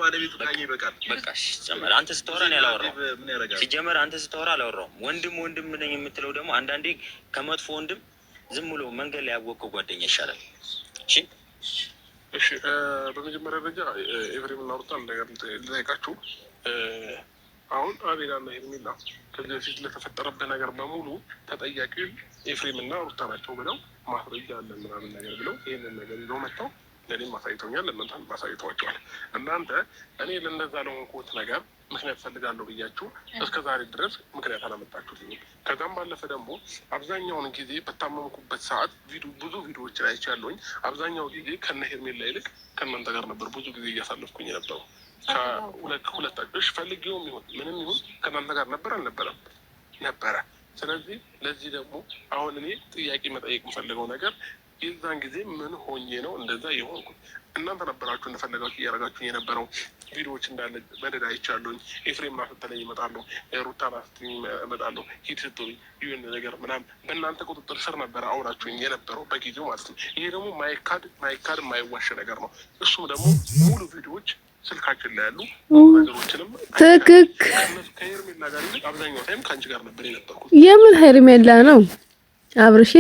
ባለቤቱ ካኝ ይበቃል። በቃ ሲጀመር አንተ ስታወራ እኔ አላወራሁም። ሲጀመር አንተ ስታወራ አላወራሁም። ወንድም ነኝ የምትለው ደግሞ አንዳንዴ ከመጥፎ ወንድም ዝም ብሎ መንገድ ላይ ያወቀው ጓደኛ ይሻላል። እሺ በመጀመሪያ ደረጃ ኤፍሬም እና ሩታ ነገር ልጠይቃችሁ። አሁን አቤላና ሄርሜላ ከዚህ በፊት ለተፈጠረበት ነገር በሙሉ ተጠያቂ ኤፍሬም እና ሩታ ናቸው ብለው ማስረጃ አለን ምናምን ነገር ብለው ይህንን ነገር ይዘው መጥተው ለእኔም አሳይተውኛል፣ ለእናንተም አሳይተዋቸዋል። እናንተ እኔ ለእንደዛ ለሆንኩት ነገር ምክንያት ፈልጋለሁ ብያችሁ እስከ ዛሬ ድረስ ምክንያት አላመጣችሁትኝም። ከዛም ባለፈ ደግሞ አብዛኛውን ጊዜ በታመምኩበት ሰዓት ብዙ ቪዲዮዎችን አይቻለሁኝ። አብዛኛው ጊዜ ከነ ሄርሜላ ይልቅ ከእናንተ ጋር ነበር ብዙ ጊዜ እያሳለፍኩኝ የነበረው። ከሁለታችሁ ፈልጌውም ይሁን ምንም ይሁን ከእናንተ ጋር ነበር አልነበረም ነበረ። ስለዚህ ለዚህ ደግሞ አሁን እኔ ጥያቄ መጠየቅ የምፈልገው ነገር የዛን ጊዜ ምን ሆኜ ነው እንደዛ የሆንኩት? እናንተ ነበራችሁ እንደፈለጋችሁ እያደረጋችሁ የነበረው። ቪዲዮዎች እንዳለ መደዳ አይቻለሁኝ። ኤፍሬም ና ስትለኝ እመጣለሁ፣ ሩታ ና ስትለኝ እመጣለሁ፣ ሂድ ስትሉኝ ይሁን ነገር ምናምን በእናንተ ቁጥጥር ስር ነበረ አውራችሁኝ የነበረው በጊዜው ማለት ነው። ይሄ ደግሞ ማይካድ የማይዋሽ ነገር ነው። እሱም ደግሞ ሙሉ ቪዲዮዎች ስልካችን ላይ ያሉ ነገሮችንም ትክክል ከሄርሜላ ጋር ይልቅ አብዛኛው ታይም ከአንቺ ጋር ነበር የነበርኩት። የምን ሄርሜላ ነው አብርሽ?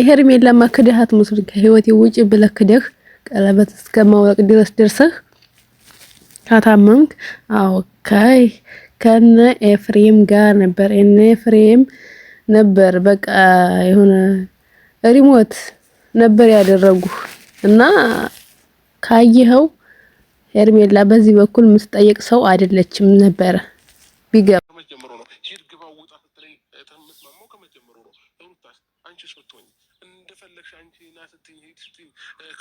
ሄርሜላማ ክደሃት ሙስል ከህይወቴ ውጪ ብለህ ክደህ ቀለበት እስከ ማውለቅ ድረስ ደርሰህ ካታመምክ፣ አዎ ከነ ኤፍሬም ጋር ነበር። እነ ኤፍሬም ነበር በቃ የሆነ ሪሞት ነበር ያደረጉ እና ካየኸው ሄርሜላ በዚህ በኩል የምትጠየቅ ሰው አይደለችም ነበረ። ቢገባ ከመጀመሩ ነው ሂድ ግባ ውጣ ስትለኝ ተምትማማው ከመጀመሩ ነው። ሩታስ አንቺስ ብትሆኝ እንደፈለግሽ አንቺ ና ስትኝ ሂድ ስትኝ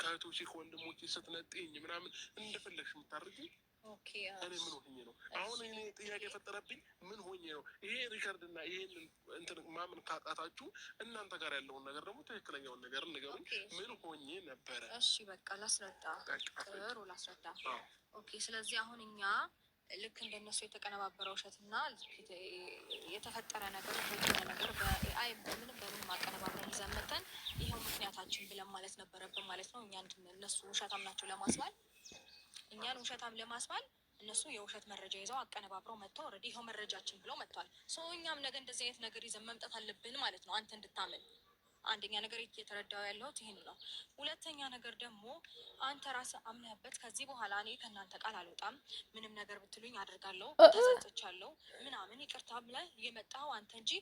ከእህቶቼ ከወንድሞቼ ስትነጥኝ ምናምን እንደፈለግሽ የምታደርጊኝ እኔ ምን ሆኜ ነው? አሁን እኔ ጥያቄ የፈጠረብኝ ምን ሆኜ ነው? ይሄ ሪከርድ እና ይሄንን እንትን ማመን ካጣታችሁ እናንተ ጋር ያለውን ነገር ደግሞ ትክክለኛውን ነገር ንገሩኝ። ምን ሆኜ ነበረ? እሺ በቃ ላስረዳ፣ ጥሩ ላስረዳ። ኦኬ ስለዚህ አሁን እኛ ልክ እንደነሱ የተቀነባበረ ውሸትና የተፈጠረ ነገር ነገር በኤአይ በምንም ማቀነባበር ይዘን መተን ይሄው ምክንያታችን ብለን ማለት ነበረብን ማለት ነው። እኛ እነሱ ውሸታም ናቸው ለማስባል እኛን ውሸታም ለማስባል እነሱ የውሸት መረጃ ይዘው አቀነባብረው መጥተው ኦልሬዲ ይኸው መረጃችን ብለው መጥተዋል። እኛም ነገ እንደዚህ አይነት ነገር ይዘን መምጣት አለብን ማለት ነው፣ አንተ እንድታምን። አንደኛ ነገር እየተረዳው ያለሁት ይህን ነው። ሁለተኛ ነገር ደግሞ አንተ ራስህ አምነህበት ከዚህ በኋላ እኔ ከእናንተ ቃል አልወጣም፣ ምንም ነገር ብትሉኝ አድርጋለሁ፣ ተጸጽቻለሁ ምናምን ይቅርታ ብለህ የመጣኸው አንተ እንጂ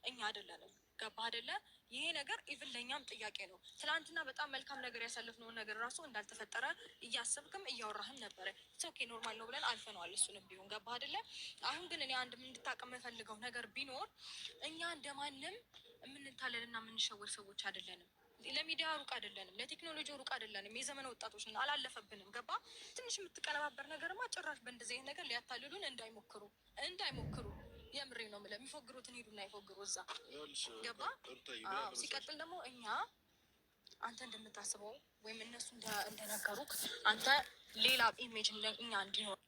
እኛ አይደለንም። ገባህ አይደለ? ይሄ ነገር ኢቭን ለእኛም ጥያቄ ነው። ትናንትና በጣም መልካም ነገር ያሳለፍነውን ነገር ራሱ እንዳልተፈጠረ እያሰብክም እያወራህም ነበረ። ኦኬ ኖርማል ነው ብለን አልፈነዋል፣ እሱንም ቢሆን ገባህ አይደለ? አሁን ግን እኔ አንድ እንድታውቅም የምፈልገው ነገር ቢኖር እኛ እንደማንም የምንታለልና የምንሸወድ ሰዎች አይደለንም። ለሚዲያ ሩቅ አይደለንም፣ ለቴክኖሎጂ ሩቅ አይደለንም። የዘመን ወጣቶች ነን፣ አላለፈብንም። ገባ? ትንሽ የምትቀነባበር ነገርማ ጭራሽ በእንደዚህ አይነት ነገር ሊያታልሉን እንዳይሞክሩ የምሬ ነው የምልህ። የሚፎግሩትን ሄዱና ይፎግሩ እዛ። ገባ? ሲቀጥል ደግሞ እኛ አንተ እንደምታስበው ወይም እነሱ እንደነገሩክ አንተ ሌላ ኢሜጅ እኛ እንዲኖር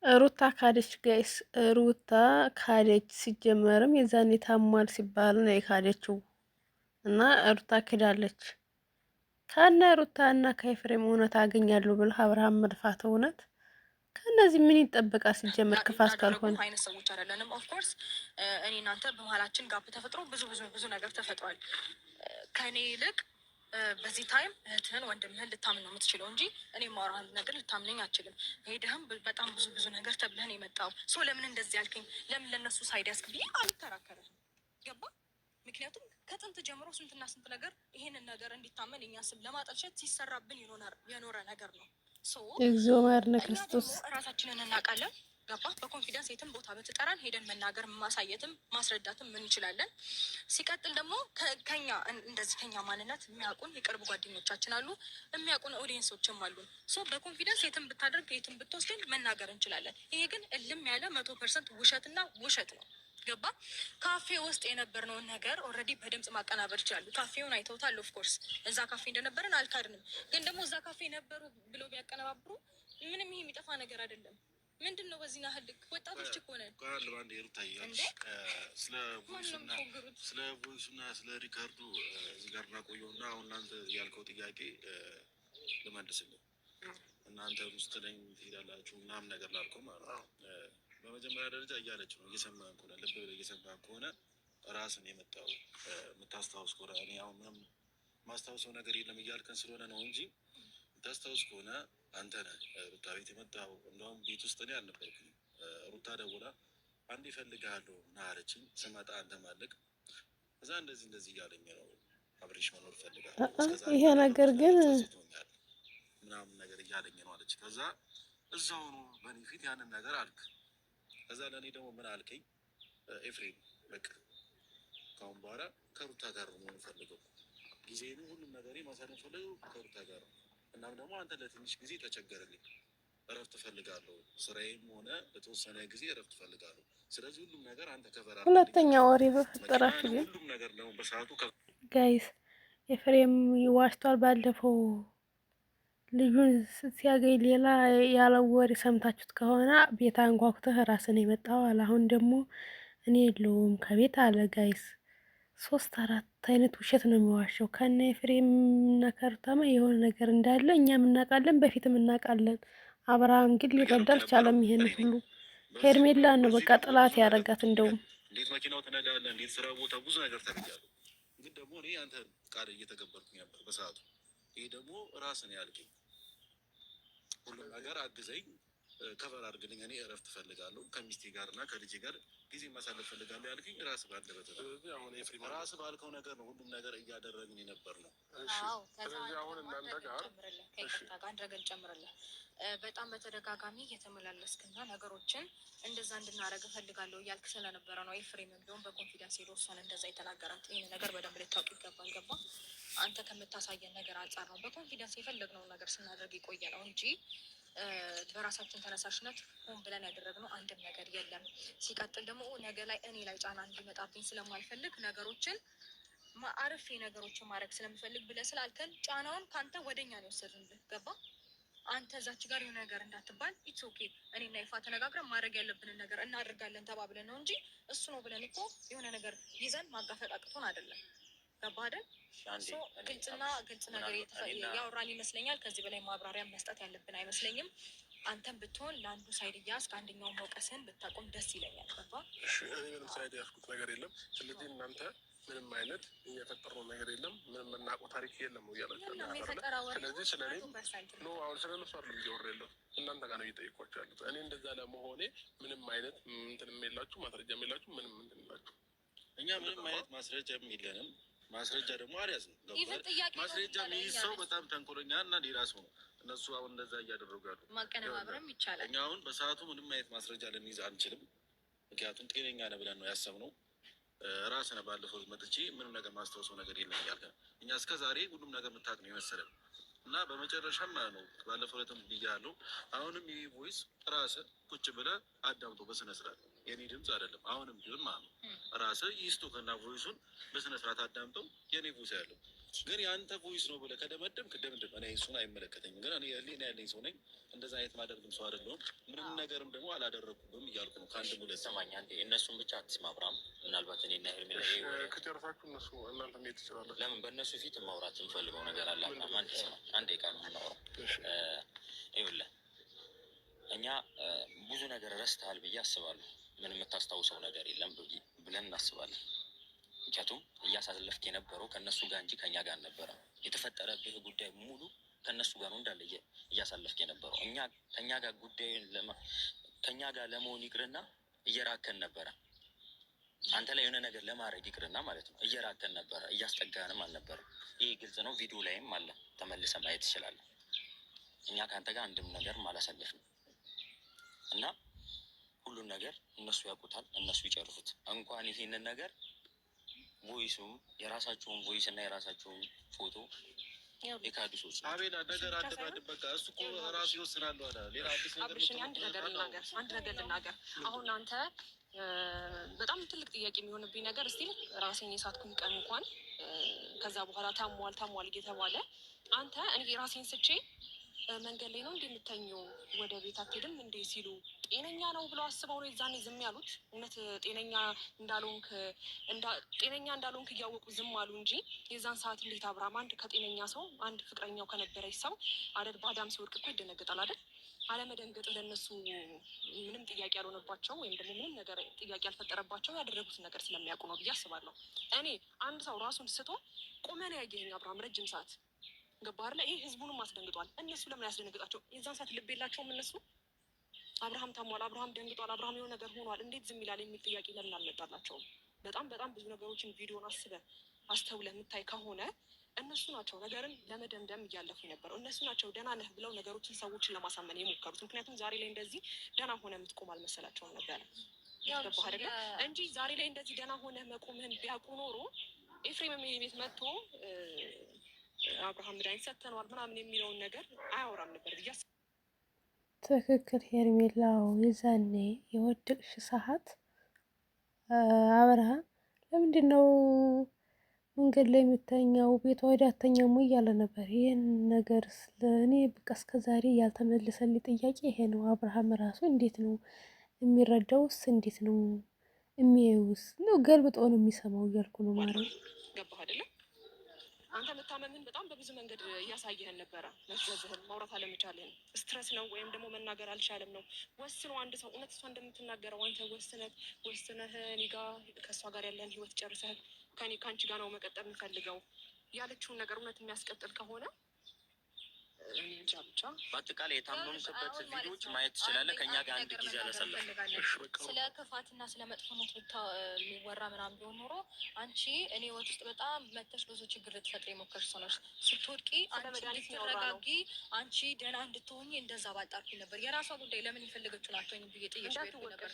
ሩታ ካደች ጋይስ፣ ሩታ ካደች። ሲጀመርም የዛኔ ታሟል ሲባል ነው የካደችው እና ሩታ ክዳለች። ከነ ሩታ እና ከኤፍሬም እውነት አገኛለሁ ብለህ አብርሃም መልፋት እውነት ከእነዚህ ምን ይጠበቃል? ሲጀመር ክፋት ካልሆነ አይነት ሰዎች አይደለንም። ኦፍኮርስ እኔ እናንተ በመሀላችን ጋፕ ተፈጥሮ ብዙ ነገር ተፈጥሯል። ከእኔ ይልቅ በዚህ ታይም እህትህን ወንድምህን ልታምን ነው የምትችለው እንጂ እኔ ማውራህን ነገር ልታምነኝ አችልም። ሄደህም በጣም ብዙ ነገር ተብለህን የመጣው ሰው ለምን እንደዚህ ያልከኝ፣ ለምን ለእነሱ ሳይድ ያስክ ብዬ አልተራከረም። ገባ? ምክንያቱም ከጥንት ጀምሮ ስንትና ስንት ነገር ይሄንን ነገር እንዲታመን እኛ ስም ለማጠልሸት ሲሰራብን የኖረ ነገር ነው። እግዚኦ ማርነ ክርስቶስ ራሳችንን እናውቃለን። ገባ? በኮንፊደንስ የትም ቦታ ብትጠራን ሄደን መናገር ማሳየትም ማስረዳትም ምን እንችላለን። ሲቀጥል ደግሞ ከኛ ማንነት የሚያውቁን የቅርብ ጓደኞቻችን አሉ፣ የሚያውቁን ኦዲየንሶችም አሉ። በኮንፊደንስ የትም ብታደርግ የትም ብትወስድን መናገር እንችላለን። ይሄ ግን እልም ያለ 100% ውሸትና ውሸት ነው። ገባ? ካፌ ውስጥ የነበርነውን ነገር ኦልሬዲ በድምጽ ማቀናበር ይችላሉ። ካፌውን አይተውታል። ኦፍኮርስ እዛ ካፌ እንደነበረን አልካድንም። ግን ደግሞ እዛ ካፌ ነበሩ ብለው ቢያቀነባብሩ ምንም ይሄ የሚጠፋ ነገር አይደለም። ምንድን ነው በዚህ ናህል ወጣቶች እኮ ነን። ባንድ ሩታዬ ስለ ቮይሱና ስለ ሪካርዱ እዚህ ጋር እናቆየውና አሁን እናንተ ያልከው ጥያቄ ልመልስልኝ። እናንተ ውስጥ ነኝ ትሄዳላችሁ ምናምን ነገር ላልከው ማለት ነው። በመጀመሪያ ደረጃ እያለች ነው እየሰማን ከሆነ ልብ ብለህ እየሰማን ከሆነ ራስን የመጣው የምታስታውስ ከሆነ እኔ አሁን ምንም ማስታውሰው ነገር የለም እያልከን ስለሆነ ነው እንጂ የምታስታውስ ከሆነ አንተ ነህ ሩታ ቤት የመጣው። እንደውም ቤት ውስጥ እኔ አልነበርኩም። ሩታ ደውላ አንዴ እፈልግሃለሁ ና አለችኝ። ስመጣ አንተ ማለቅ እዛ እንደዚህ እያለኝ ነው አብሬሽ መኖር እፈልጋለሁ ይሄ ነገር ግን ምናምን ነገር እያለኝ ነው አለች። ከዛ እዛው ነው በእኔ ፊት ያንን ነገር አልክ። ከዛ ለእኔ ደግሞ ምን አልከኝ? ኤፍሬም በቃ ካሁን በኋላ ከሩታ ጋር ነው መሆን ፈልገው፣ ጊዜን ሁሉም ነገር ማሳለፍ ፈልገው ከሩታ ጋር ነው። እናም ደግሞ አንተ ለትንሽ ጊዜ ተቸገረልኝ፣ እረፍት ፈልጋለሁ፣ ስራዬም ሆነ ለተወሰነ ጊዜ እረፍት ፈልጋለሁ። ስለዚህ ሁሉም ነገር አንተ ከበራ ሁለተኛ ወሬ በፈጠራችሁ ግን ሁሉም ነገር ነው በሰዓቱ ጋይስ ኤፍሬም ይዋሽቷል። ባለፈው ልጁን ሲያገኝ ሌላ ያለው ወሬ ሰምታችሁት ከሆነ ቤት አንኳኩተህ ራስን የመጣው አለ። አሁን ደግሞ እኔ የለውም ከቤት አለ። ጋይስ 3-4 አይነት ውሸት ነው የሚዋሸው። ከነ ኤፍሬም እና ከሩታማ የሆነ ነገር እንዳለ እኛም እናውቃለን፣ በፊትም እናውቃለን። አብርሃም ግን ሊረዳ አልቻለም። ይሄን ሁሉ ሄርሜላ ነው በቃ ጥላት ያደረጋት። እንደውም እንዴት መኪናው ትነዳለህ፣ እንዴት ስራ ቦታ ብዙ ነገር ተብያለሁ። ግን ደግሞ እኔ አንተ ቃል እየተገበርኩኝ ነበር በሰዓቱ። ይሄ ደግሞ ራስን ያልከኝ ሁሉም ነገር አግዘኝ፣ ከበር አድርግልኝ፣ እኔ እረፍት እፈልጋለሁ፣ ከሚስቴ ጋር እና ከልጄ ጋር ጊዜ ማሳለፍ እፈልጋለሁ ያልከኝ ራስ ባለበት ነው። ራስ ባልከው ነገር ነው ሁሉም ነገር እያደረግን የነበር ነው። ስለዚህ አሁን እናንተ ጋር አንድ ነገር ጨምርልህ። በጣም በተደጋጋሚ እየተመላለስክና ነገሮችን እንደዛ እንድናደርግ እፈልጋለሁ እያልክ ስለነበረ ነው ኤፍሬም ቢሆን በኮንፊደንስ ሄዶ እሷን እንደዛ የተናገራት። ይህን ነገር በደንብ ልታውቅ ይገባል። ገባ? አንተ ከምታሳየን ነገር አንጻር ነው በኮንፊደንስ የፈለግነውን ነገር ስናደርግ የቆየ ነው እንጂ በራሳችን ተነሳሽነት ሆን ብለን ያደረግነው አንድም ነገር የለም። ሲቀጥል ደግሞ ነገ ላይ እኔ ላይ ጫና እንዲመጣብኝ ስለማልፈልግ ነገሮችን አርፌ ነገሮችን ማድረግ ስለምፈልግ ብለህ ስላልከን ጫናውን ከአንተ ወደኛ ነው የወሰድንብህ። ገባ? አንተ እዛች ጋር የሆነ ነገር እንዳትባል ኢትስ ኦኬ። እኔና ይፋ ተነጋግረን ማድረግ ያለብንን ነገር እናደርጋለን ተባብለን ነው እንጂ እሱ ነው ብለን እኮ የሆነ ነገር ይዘን ማጋፈጥ አቅቶን አይደለም። ገባ አይደል? ግልጽ ነገር ያወራን ይመስለኛል። ከዚህ በላይ ማብራሪያ መስጠት ያለብን አይመስለኝም። አንተም ብትሆን ለአንዱ ሳይድ እያስክ አንደኛውን መውቀስን ብታቆም ደስ ይለኛል። ገባ? እኔ ምንም ሳይድ ያስኩት ነገር የለም። ስለዚህ እናንተ ምንም አይነት የፈጠረው ነገር የለም፣ ምንም የምናውቀው ታሪክ የለም እያላችሁ ስለዚህ ስለ እኔም አሁን ስለ እነሱ አይደለም እያወራ ያለሁት እናንተ ጋር ነው እየጠየኳቸው ያሉት። እኔ እንደዛ ለመሆኔ ምንም አይነት እንትንም የላችሁ፣ ማስረጃም የላችሁ፣ ምንም እንትን የላችሁ። እኛ ምንም አይነት ማስረጃም የለንም። ማስረጃ ደግሞ አልያዝም። ማስረጃ የሚይዝ ሰው በጣም ተንኮለኛ እና ሌላ ሰው ነው። እነሱ አሁን እንደዛ እያደረጉ ያሉ ማቀነባበርም ይቻላል። እኛ አሁን በሰዓቱ ምንም አይነት ማስረጃ ልንይዝ አንችልም። ምክንያቱም ጤነኛ ነህ ብለን ነው ያሰብነው። ራስህ ባለፈው መጥቼ ምንም ነገር ማስታወሰው ነገር የለም እያልከ እኛ እስከ ዛሬ ሁሉም ነገር የምታውቅ ነው የመሰለን እና በመጨረሻም ማለት ነው ባለፈው ዕለትም ብያለሁ። አሁንም ይህ ቮይስ ራስህ ቁጭ ብለህ አዳምጦ በስነ ስርዓት የኔ ድምፅ አይደለም። አሁንም ቢሆን ማለት ነው ራስህ ይስጡክና ቮይሱን በስነ ስርዓት አዳምጠው የኔ ቮይስ ያለው ግን የአንተ ቮይስ ነው ብለህ ከደመደምክ ደምድም። እኔ እሱን አይመለከተኝም። ግን እኔ ህሊና ያለኝ ሰው ነኝ። እንደዛ አይነት ማደርግም ሰው አይደለሁም። ምንም ነገርም ደግሞ አላደረግኩም እያልኩ ነው። ከአንድ ሙለት ሰማኝ። አንዴ እነሱን ብቻ አትስማ አብርሃም። ምናልባት እኔና ሄርሜላ ከጨረሳችሁ እነሱ እናንተ ሄድ ትችላላችሁ። ለምን በእነሱ ፊት ማውራት የምፈልገው ነገር አለ። አንድ ስማ፣ አንድ ቃ ነው የምናወራው። ይኸውልህ እኛ ብዙ ነገር ረስተሃል ብዬ አስባለሁ። ምን የምታስታውሰው ነገር የለም ብለን እናስባለን። ምክንያቱም እያሳለፍክ የነበረው ከእነሱ ጋር እንጂ ከእኛ ጋር ነበረ። የተፈጠረብህ ጉዳይ ሙሉ ከእነሱ ጋር ነው እንዳለ እያሳለፍክ የነበረው። እኛ ከእኛ ጋር ጉዳይ ከእኛ ጋር ለመሆን ይቅርና እየራከን ነበረ። አንተ ላይ የሆነ ነገር ለማድረግ ይቅርና ማለት ነው እየራከን ነበረ፣ እያስጠጋንም አልነበረ። ይህ ግልጽ ነው። ቪዲዮ ላይም አለ፣ ተመልሰ ማየት ትችላለህ። እኛ ከአንተ ጋር አንድም ነገርም አላሳለፍንም እና ሁሉን ነገር እነሱ ያውቁታል፣ እነሱ ይጨርሱት። እንኳን ይሄንን ነገር ቮይሱም የራሳቸውን ቮይስ እና የራሳቸውን ፎቶ የካዱ ሰዎች ናቸው። አቤላ ነገር አደባድብ በቃ እሱ እኮ ራሱ ይወስናሉ አለ። ሌላ አዲስ ነገር አንድ ነገር ልናገር። አሁን አንተ በጣም ትልቅ ጥያቄ የሚሆንብኝ ነገር እስቲ ራሴን የሳትኩኝ ቀን እንኳን ከዛ በኋላ ታሟል እየተባለ አንተ እኔ ራሴን ስቼ መንገድ ላይ ነው እንደ የምተኘው ወደ ቤት አትሄድም እንዴ ሲሉ ጤነኛ ነው ብለው አስበው ነው የዛኔ ዝም ያሉት። እውነት ጤነኛ እንዳልሆንክ እያወቁ ዝም አሉ እንጂ የዛን ሰዓት እንዴት አብርሃም አንድ ከጤነኛ ሰው አንድ ፍቅረኛው ከነበረች ሰው አደድ ባዳም ሲወድቅ እኮ ይደነግጣል አይደል? አለመደንገጥ ለእነሱ ምንም ጥያቄ ያልሆነባቸው ወይም ደግሞ ምንም ነገር ጥያቄ ያልፈጠረባቸው ያደረጉትን ነገር ስለሚያውቁ ነው ብዬ አስባለሁ። እኔ አንድ ሰው ራሱን ስቶ ቁመን ያየኸኝ አብርሃም ረጅም ሰዓት ገባህ አይደለ? ይሄ ህዝቡንም አስደንግጧል። እነሱ ለምን ያስደነግጣቸው? የዛን ሰዓት ልብ የላቸውም እነሱ? አብርሃም ታሟል፣ አብርሃም ደንግጧል፣ አብርሃም የሆነ ነገር ሆኗል፣ እንዴት ዝም ይላል የሚል ጥያቄ ለምን አልመጣላቸውም? በጣም ብዙ ነገሮችን ቪዲዮን አስተውለህ የምታይ ከሆነ እነሱ ናቸው ነገርን ለመደምደም እያለፉ የነበረው። እነሱ ናቸው ደህና ነህ ብለው ነገሮችን ሰዎችን ለማሳመን የሞከሩት። ምክንያቱም ዛሬ ላይ እንደዚህ ደህና ሆነ የምትቆም አልመሰላቸውም ነበረ። ገባህ አይደለ? እንጂ ዛሬ ላይ እንደዚህ ደህና ሆነ መቆምህን ቢያውቁ ኖሮ ኤፍሬም ቤት መጥቶ አብርሃም መድኃኒት ሰጥተነዋል ምናምን የሚለውን ነገር አያወራም ነበር ብዬ ትክክል ሄርሜላው። የዛኔ የወደቅሽ ሰዓት አብርሃም ለምንድን ነው መንገድ ላይ የምተኛው ቤቷ ወደ አተኛሙ እያለ ነበር። ይህን ነገር ስለእኔ በቃ እስከ ዛሬ ያልተመለሰልኝ ጥያቄ ይሄ ነው። አብርሃም ራሱ እንዴት ነው የሚረዳውስ? እንዴት ነው የሚያዩስ? ነው ገልብጦ ነው የሚሰማው እያልኩ ነው ማለት ገባህ አይደለም? አንተ መታመምን በጣም በብዙ መንገድ እያሳየህን ነበረ። መዝበዝህን ማውራት አለመቻልህን ስትረስ ነው ወይም ደግሞ መናገር አልቻለም ነው። ወስኖ አንድ ሰው እውነት እሷ እንደምትናገረው አንተ ወስነህ እኔ ጋ ከእሷ ጋር ያለን ህይወት ጨርሰህ ከአንቺ ጋር ነው መቀጠል የምፈልገው ያለችውን ነገር እውነት የሚያስቀጥል ከሆነ እኔ እንጃ ብቻ። በአጠቃላይ የታመምክበት ቪዲዮዎች ማየት ትችላለህ። ከእኛ ጋር አንድ ጊዜ አላሳለፍ ስለ ክፋትና ስለ መጥፎነት የሚወራ ምናምን ቢሆን ኖሮ አንቺ እኔ ህይወት ውስጥ በጣም መተሽ ብዙ ችግር ልትፈጥሪ የሞከርሽ ሰው ነሽ። ስትወድቂ አንቺ እንድትረጋጊ አንቺ ደህና እንድትሆኝ እንደዛ ባልጣርኩ ነበር። የራሷ ጉዳይ ለምን የፈለገችውን አትሆኝ ብዬ ጥዬሽ ነበር።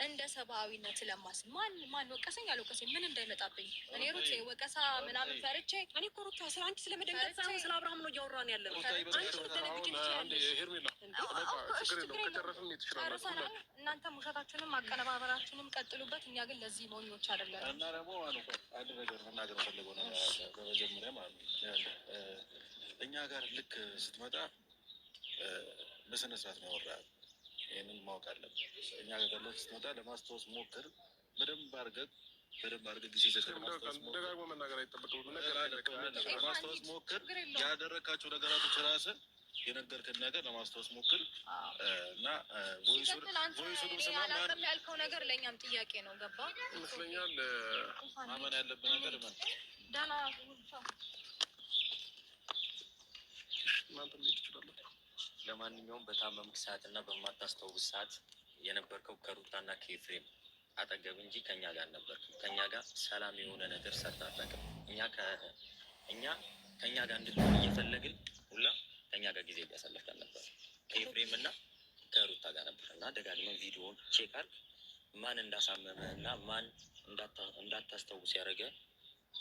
እንደ ሰብአዊነት ስለማስብ ማን ወቀሰኝ አልወቀሰኝ ምን እንዳይመጣብኝ እኔ ሩት ወቀሳ ምናምን ፈርቼ እኔ እኮ ሩታ ስለ አንቺ ስለመደንገጥ ሳይሆን ስለ አብርሃም ነው እያወራን ያለ ነው። እናንተም ውሸታችሁንም አቀነባበራችሁንም ቀጥሉበት። እኛ ግን ለዚህ ሞኞች አይደለም። እና ደግሞ አንድ ነገር መናገር ፈልገው ነገር አለ። በመጀመሪያ ማለት ነው እኛ ጋር ልክ ስትመጣ በስነ ስርዓት ነው ያወራል። ይህንን ማወቅ አለብን። እኛ ጋር ልክ ስትመጣ ለማስታወስ ሞክር። በደንብ አድርገህ ጊዜ ደጋግሞ መናገር አይጠበቅም። ማስታወስ ሞክር። ያደረካቸው ነገራቶች ራስህ የነገርከን ነገር ለማስታወስ ሞክር እና ቮይሱን ያልከው ነገር ለእኛም ጥያቄ ነው። ገባ ይመስለኛል። ማመን ያለብን ነገር ምን ዳና እናንተ ሄድ ትችላላችሁ። ለማንኛውም በታመምክ ሰዓት እና በማታስታውስ ሰዓት የነበርከው ከሩታና ከኤፍሬም አጠገብ እንጂ ከኛ ጋር አልነበርክም። ከኛ ጋር ሰላም የሆነ ነገር ሰርታጠቅም እኛ ከኛ ጋር እንድትሆን እየፈለግን ሁላ ከኛ ጋር ጊዜ እያሳለፍን ነበር። ከኤፍሬም እና ከሩታ ጋር ነበር እና ደጋግመን ቪዲዮውን ቼክ አድርግ ማን እንዳሳመመ እና ማን እንዳታስታውስ ያደረገ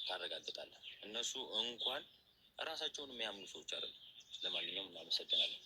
ታረጋግጣለህ። እነሱ እንኳን እራሳቸውን የሚያምኑ ሰዎች አይደሉም። ለማንኛውም እናመሰግናለን።